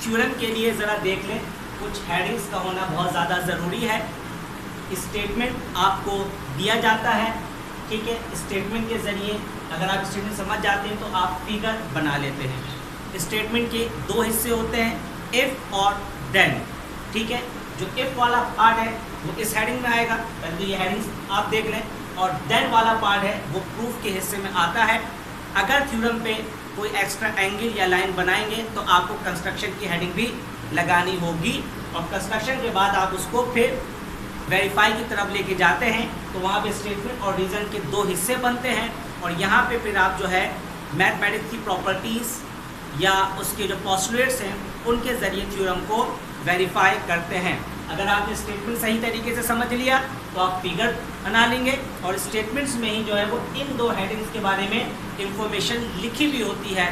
Theorem के लिए ज़रा देख लें, कुछ हेडिंग्स का होना बहुत ज़्यादा ज़रूरी है। स्टेटमेंट आपको दिया जाता है, ठीक है। स्टेटमेंट के ज़रिए अगर आप स्टेटमेंट समझ जाते हैं तो आप फिगर बना लेते हैं। स्टेटमेंट के दो हिस्से होते हैं, इफ़ और देन, ठीक है। जो इफ़ वाला पार्ट है वो इस हेडिंग में आएगा, पहले तो ये हेडिंग्स आप देख लें, और देन वाला पार्ट है वो प्रूफ के हिस्से में आता है। अगर थ्योरम पे कोई एक्स्ट्रा एंगल या लाइन बनाएंगे तो आपको कंस्ट्रक्शन की हेडिंग भी लगानी होगी, और कंस्ट्रक्शन के बाद आप उसको फिर वेरीफाई की तरफ लेके जाते हैं तो वहाँ पे स्टेटमेंट और रीज़न के दो हिस्से बनते हैं, और यहाँ पे फिर आप जो है मैथमेटिक्स की प्रॉपर्टीज़ या उसके जो पोस्टुलेट्स हैं उनके ज़रिए थ्योरम को वेरीफाई करते हैं। अगर आपने स्टेटमेंट सही तरीके से समझ लिया तो आप फिगर बना लेंगे, और स्टेटमेंट्स में ही जो है वो इन दो हेडिंग्स के बारे में इंफॉर्मेशन लिखी भी होती है।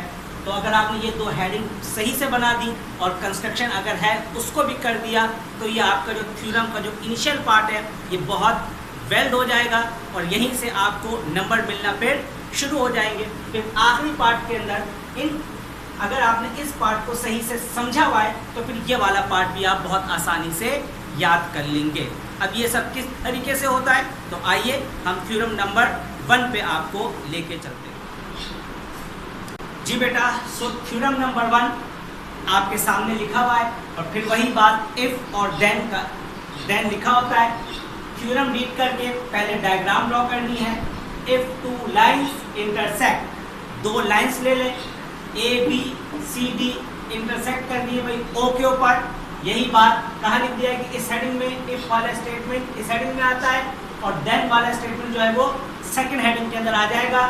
तो अगर आपने ये दो हेडिंग सही से बना दी और कंस्ट्रक्शन अगर है उसको भी कर दिया तो ये आपका जो थ्योरम का जो इनिशियल पार्ट है ये बहुत वेल्ड हो जाएगा, और यहीं से आपको नंबर मिलना फिर शुरू हो जाएंगे। फिर आखिरी पार्ट के अंदर अगर आपने इस पार्ट को सही से समझा हुआ है तो फिर ये वाला पार्ट भी आप बहुत आसानी से याद कर लेंगे। अब ये सब किस तरीके से होता है, तो आइए हम थ्योरम नंबर 1 पे आपको लेके चलते हैं। जी बेटा, सो थ्योरम नंबर 1 आपके सामने लिखा हुआ है, और फिर वही बात इफ़ और देन लिखा होता है। थ्योरम रीड करके पहले डायग्राम ड्रॉ करनी है। इफ़ टू लाइन्स इंटरसेक्ट, दो लाइन्स ले लें, A B C D intersect कर दिए भाई ओ के ऊपर। यही बात कहाँ लिख दिया है कि इस हेडिंग में इफ वाला स्टेटमेंट इस हेडिंग में आता है, और देन वाला स्टेटमेंट जो है वो सेकंड हेडिंग के अंदर आ जाएगा।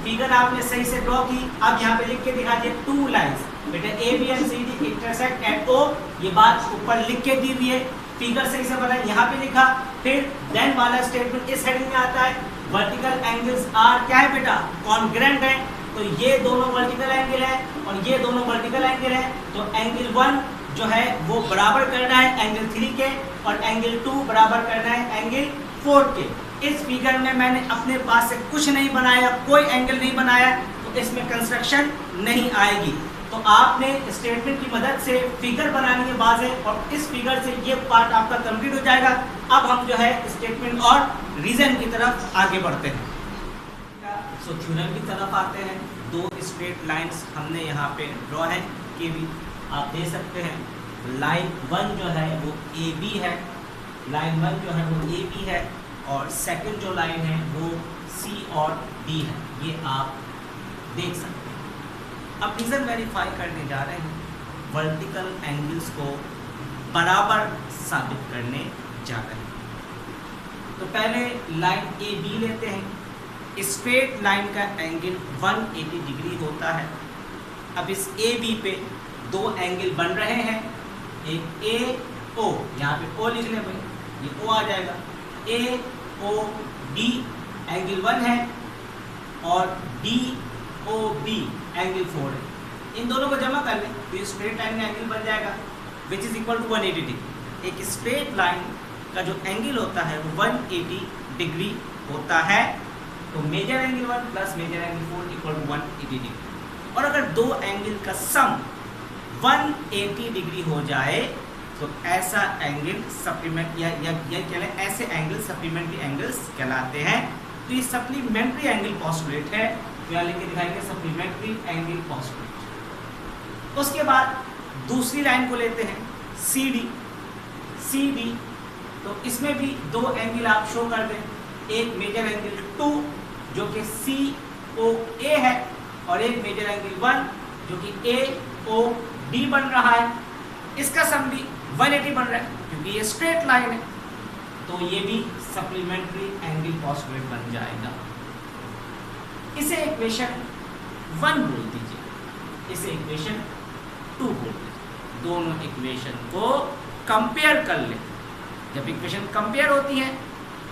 फिगर आपने सही से ड्रॉ की, अब यहाँ पे लिख के दिखा दिए टू लाइन्स, बेटा A B and C D intersect at O, ये बात ऊपर लिख के दी हुई है। फिगर सही से बना, यहाँ पे लिखा। फिर देन वाला स्टेटमेंट इस हेडिंग में आता है। वर्टिकल एंगल्स आर क्या है बेटा, कॉन्ग्रुएंट है, तो ये दोनों वर्टिकल एंगल है और ये दोनों वर्टिकल एंगल है, तो एंगल 1 जो है वो बराबर करना है एंगल 3 के, और एंगल 2 बराबर करना है एंगल 4 के। इस फिगर में मैंने अपने पास से कुछ नहीं बनाया, कोई एंगल नहीं बनाया, तो इसमें कंस्ट्रक्शन नहीं आएगी। तो आपने स्टेटमेंट की मदद से फिगर बनानी है बाज़े, और इस फिगर से ये पार्ट आपका कंप्लीट हो जाएगा। अब हम जो है स्टेटमेंट और रीज़न की तरफ आगे बढ़ते हैं। सो थ्योरम की तरफ आते हैं। दो स्ट्रेट लाइंस हमने यहाँ पे ड्रॉ है कि भी आप दे सकते हैं। लाइन 1 जो है वो ए बी है, लाइन 1 जो है वो ए बी है, और सेकंड जो लाइन है वो सी और डी है, ये आप देख सकते हैं। अब रीज़न वेरीफाई करने जा रहे हैं, वर्टिकल एंगल्स को बराबर साबित करने जा रहे हैं। तो पहले लाइन ए बी लेते हैं। स्ट्रेट लाइन का एंगल 180 डिग्री होता है। अब इस ए बी पे दो एंगल बन रहे हैं, एक ए ओ, यहाँ पे ओ लिख लें भाई, ये ओ आ जाएगा। ए ओ डी एंगल 1 है, और डी ओ बी एंगल 4 है। इन दोनों को जमा कर लें तो स्ट्रेट लाइन का एंगल बन जाएगा which is equal to 180 degree. एक स्ट्रेट लाइन का जो एंगल होता है वो 180 डिग्री होता है, तो major angle 1 plus major angle 4 equal to 180 degree. और अगर दो एंगल का सम 180 डिग्री हो जाए तो ऐसा एंगल सप्लीमेंट या कहले ऐसे एंगल सप्लीमेंट्री एंगल्स कहलाते हैं। तो ये सप्लीमेंट्री एंगल पोस्टुलेट है, तो यहाँ लेके दिखाएंगे सप्लीमेंट्री एंगल पोस्टुलेट। उसके बाद दूसरी लाइन को लेते हैं सी डी, तो इसमें भी दो एंगल आप शो कर दें। एक मेजर एंगल 2 जो कि सी ओ ए है, और एक मेजर एंगल 1 जो कि ए ओ डी बन रहा है। इसका सम भी 180 बन रहा है क्योंकि ये स्ट्रेट लाइन है, तो ये भी सप्लीमेंट्री एंगल पोस्टुलेट बन जाएगा। इसे इक्वेशन 1 बोल दीजिए, इसे इक्वेशन 2 बोल दीजिए। दोनों इक्वेशन को कंपेयर कर ले। जब इक्वेशन कंपेयर होती है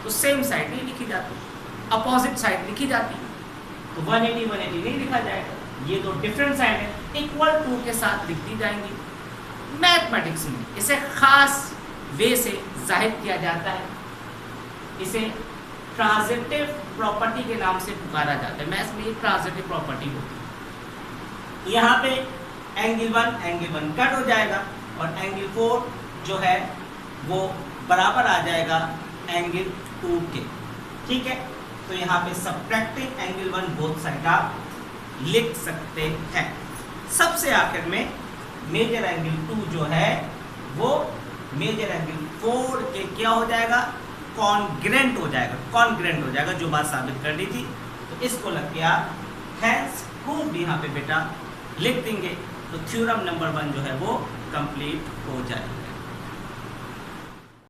तो सेम साइड नहीं लिखी जाती, अपोजिट साइड लिखी जाती है, तो 180 नहीं लिखा जाएगा। ये दो डिफरेंट साइड है इक्वल टू के साथ लिख दी जाएंगी। मैथमेटिक्स में इसे खास वे से जाहिर किया जाता है, इसे ट्रांजिटिव प्रॉपर्टी के नाम से पुकारा जाता है। मैथ्स में ये ट्रांजिटिव प्रॉपर्टी होती है। यहाँ पे एंगल 1 कट हो जाएगा और एंगल 4 जो है वो बराबर आ जाएगा एंगल 2 के। ठीक है, तो यहाँ पे सब्ट्रैक्टिंग एंगल 1 बोथ साइड आप लिख सकते हैं। सबसे आखिर में मेजर एंगल 2 जो है वो मेजर एंगल 4 के क्या हो जाएगा, कॉन्ग्रेंट हो जाएगा, जो बात साबित करनी थी। तो इसको लग गया हैंस प्रूफ यहाँ पे बेटा लिख देंगे, तो थ्योरम नंबर 1 जो है वो कंप्लीट हो जाएगा।